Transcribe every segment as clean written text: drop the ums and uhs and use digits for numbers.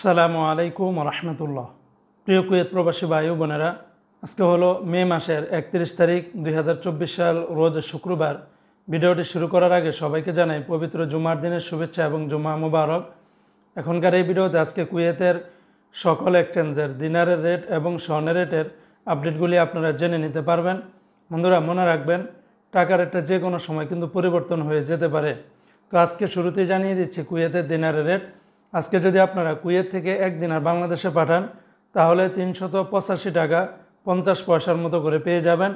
আসসালামু আলাইকুম রহমতুল্লাহ। প্রিয় কুয়েত প্রবাসী ভাই ও বোনেরা, আজকে হলো মে মাসের 31 তারিখ 2024 সাল, রোজ শুক্রবার। ভিডিওটি শুরু করার আগে সবাইকে জানাই পবিত্র জুমার দিনের শুভেচ্ছা এবং জুমা মুবারক। এখনকার এই ভিডিওতে আজকে কুয়েতের সকল এক্সচেঞ্জের দিনারের রেট এবং স্বর্ণের রেটের আপডেটগুলি আপনারা জেনে নিতে পারবেন। বন্ধুরা, মনে রাখবেন টাকার রেটটা যে কোনো সময় কিন্তু পরিবর্তন হয়ে যেতে পারে। তো আজকে শুরুতেই জানিয়ে দিচ্ছি কুয়েতের দিনারের রেট। আজকে যদি আপনারা কুয়েত থেকে 1 দিনার বাংলাদেশে পাঠান তাহলে 385 টাকা 50 পয়সার মতো করে পেয়ে যাবেন।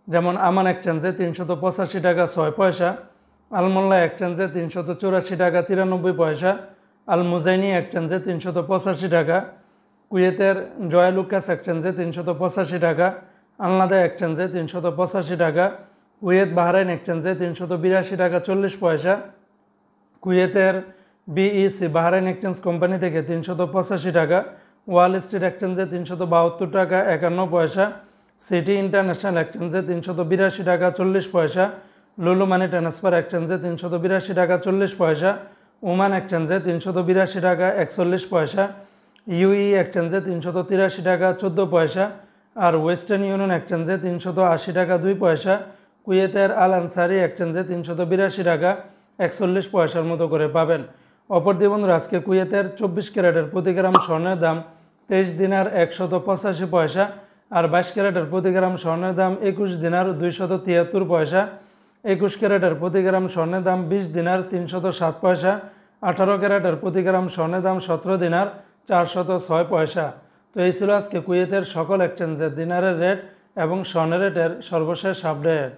যেমন আমান এক্সচেঞ্জে 385 টাকা 6 পয়সা, আলমোল্লা এক্সচেঞ্জে 384 টাকা 93 পয়সা, আল মুজাইনি এক্সচেঞ্জে 385 টাকা, কুয়েতের জয়ালুকাস এক্সচেঞ্জে 385 টাকা, আলনাদা এক্সচেঞ্জে 385 টাকা, কুয়েত বাহরাইন এক্সচেঞ্জে 382 টাকা 40 পয়সা, কুয়েতের বিইসি বাহরাইন এক্সচেঞ্জ কোম্পানি থেকে 385 টাকা, ওয়াল স্ট্রিট এক্সচেঞ্জে 372 টাকা 51 পয়সা, সিটি ইন্টারন্যাশনাল এক্সচেঞ্জে 382 টাকা 40 পয়সা, লুলু মানি ট্রান্সফার এক্সচেঞ্জে 382 টাকা 40 পয়সা, ওমান এক্সচেঞ্জে 382 টাকা 41 পয়সা, ইউই এক্সচেঞ্জে 383 টাকা 14 পয়সা, আর ওয়েস্টার্ন ইউনিয়ন এক্সচেঞ্জে 380 টাকা 2 পয়সা, কুয়েতের আল আনসারি এক্সচেঞ্জে 382 টাকা 41 পয়সার মতো করে পাবেন। অপরদিকে বন্ধুরা, আজকে কুয়েতের 24 ক্যারেটের প্রতি গ্রাম স্বর্ণের দাম 23 দিনার 185 পয়সা, আর 22 ক্যারেটের প্রতি গ্রাম স্বর্ণের দাম 21 দিনার 273 পয়সা, 21 ক্যারেটের প্রতি গ্রাম স্বর্ণের দাম 20 দিনার 307 পয়সা, 18 ক্যারেটের প্রতি গ্রাম স্বর্ণের দাম 17 দিনার 406 পয়সা। তো এই ছিল আজকে কুয়েতের সকল এক্সচেঞ্জের দিনারের রেট এবং স্বর্ণের রেটের সর্বশেষ আপডেট।